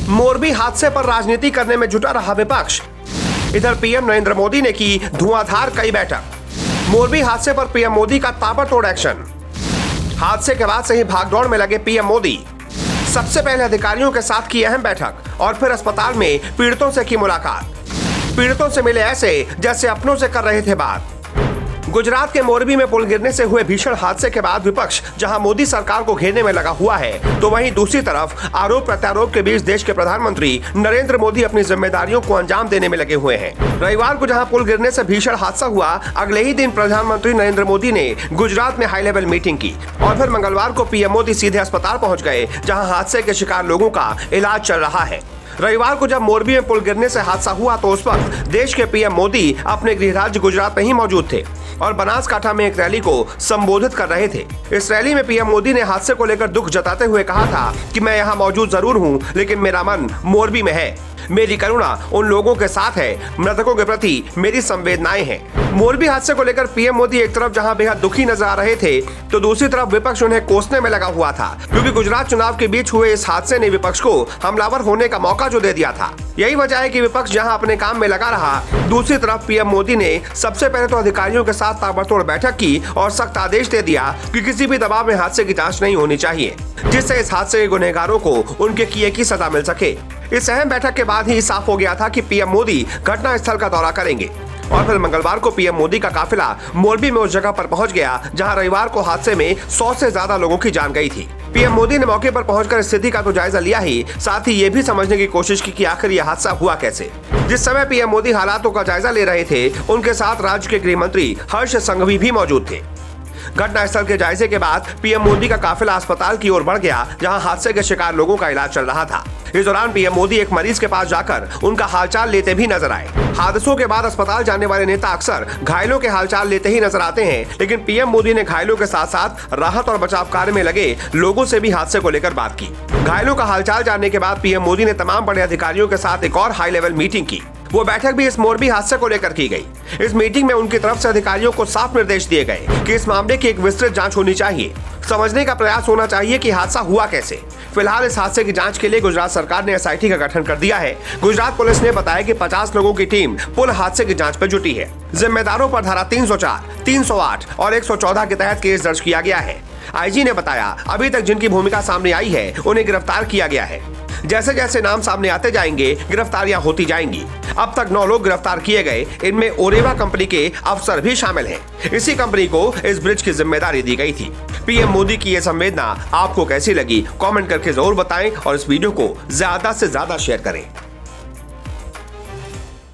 मोरबी हादसे पर राजनीति करने में जुटा रहा विपक्ष। इधर पीएम नरेंद्र मोदी ने की धुआंधार कई बैठक। मोरबी हादसे पर पीएम मोदी का ताबड़तोड़ एक्शन। हादसे के बाद से ही भागदौड़ में लगे पीएम मोदी। सबसे पहले अधिकारियों के साथ की अहम बैठक और फिर अस्पताल में पीड़ितों से की मुलाकात। पीड़ितों से मिले ऐसे जैसे अपनों से कर रहे थे बात। गुजरात के मोरबी में पुल गिरने से हुए भीषण हादसे के बाद विपक्ष जहां मोदी सरकार को घेरने में लगा हुआ है, तो वहीं दूसरी तरफ आरोप प्रत्यारोप के बीच देश के प्रधानमंत्री नरेंद्र मोदी अपनी जिम्मेदारियों को अंजाम देने में लगे हुए हैं। रविवार को जहां पुल गिरने से भीषण हादसा हुआ, अगले ही दिन प्रधानमंत्री नरेंद्र मोदी ने गुजरात में हाई लेवल मीटिंग की और फिर मंगलवार को पीएम मोदी सीधे अस्पताल पहुंच गए, जहां हादसे के शिकार लोगों का इलाज चल रहा है। रविवार को जब मोरबी में पुल गिरने से हादसा हुआ तो उस वक्त देश के पीएम मोदी अपने गृह राज्य गुजरात में ही मौजूद थे और बनासकांठा में एक रैली को संबोधित कर रहे थे। इस रैली में पीएम मोदी ने हादसे को लेकर दुख जताते हुए कहा था कि मैं यहाँ मौजूद जरूर हूँ, लेकिन मेरा मन मोरबी में है। मेरी करुणा उन लोगों के साथ है, मृतकों के प्रति मेरी संवेदनाएं हैं। मोरबी हादसे को लेकर पीएम मोदी एक तरफ जहां बेहद दुखी नजर आ रहे थे, तो दूसरी तरफ विपक्ष उन्हें कोसने में लगा हुआ था, क्योंकि गुजरात चुनाव के बीच हुए इस हादसे ने विपक्ष को हमलावर होने का मौका जो दे दिया था। यही वजह है कि विपक्ष जहां अपने काम में लगा रहा, दूसरी तरफ पीएम मोदी ने सबसे पहले तो अधिकारियों के साथ ताबड़तोड़ बैठक की और सख्त आदेश दे दिया कि किसी भी दबाव में हादसे की जांच नहीं होनी चाहिए, जिससे इस हादसे के गुनहगारों को उनके किए की सजा मिल सके। इस अहम बैठक के बाद ही साफ हो गया था कि पीएम मोदी घटना स्थल का दौरा करेंगे और फिर मंगलवार को पीएम मोदी का काफिला मोरबी में उस जगह पर पहुंच गया जहां रविवार को हादसे में 100 से ज्यादा लोगों की जान गई थी। पीएम मोदी ने मौके पर पहुंचकर स्थिति का तो जायजा लिया ही, साथ ही ये भी समझने की कोशिश की कि आखिर यह हादसा हुआ कैसे। जिस समय पीएम मोदी हालातों का जायजा ले रहे थे, उनके साथ राज्य के गृह मंत्री हर्ष संघवी भी मौजूद थे। घटनास्थल के जायजे के बाद पीएम मोदी का काफिला अस्पताल की ओर बढ़ गया, जहां हादसे के शिकार लोगों का इलाज चल रहा था। इस दौरान पीएम मोदी एक मरीज के पास जाकर उनका हालचाल लेते भी नजर आए। हादसों के बाद अस्पताल जाने वाले नेता अक्सर घायलों के हालचाल लेते ही नजर आते हैं, लेकिन पीएम मोदी ने घायलों के साथ साथ राहत और बचाव कार्य में लगे लोगों से भी हादसे को लेकर बात की। घायलों का हालचाल जानने के बाद पीएम मोदी ने तमाम बड़े अधिकारियों के साथ एक और हाई लेवल मीटिंग की। वो बैठक भी इस मोरबी हादसे को लेकर की गई। इस मीटिंग में उनकी तरफ से अधिकारियों को साफ निर्देश दिए गए कि इस मामले की एक विस्तृत जांच होनी चाहिए। समझने का प्रयास होना चाहिए कि हादसा हुआ कैसे। फिलहाल इस हादसे की जांच के लिए गुजरात सरकार ने एसआईटी का गठन कर दिया है। गुजरात पुलिस ने बताया कि 50 लोगों की टीम पुल हादसे की जांच पर जुटी है। जिम्मेदारों पर धारा 304, 308 और 114 के तहत केस दर्ज किया गया है। आईजी ने बताया, अभी तक जिनकी भूमिका सामने आई है उन्हें गिरफ्तार किया गया है। जैसे जैसे नाम सामने आते जाएंगे, गिरफ्तारियां होती जाएंगी। अब तक 9 लोग गिरफ्तार किए गए, इनमें ओरेवा कंपनी के अफसर भी शामिल हैं। इसी कंपनी को इस ब्रिज की जिम्मेदारी दी गई थी। पीएम मोदी की ये संवेदना आपको कैसी लगी, कमेंट करके जरूर बताएं और इस वीडियो को ज्यादा से ज्यादा शेयर करें।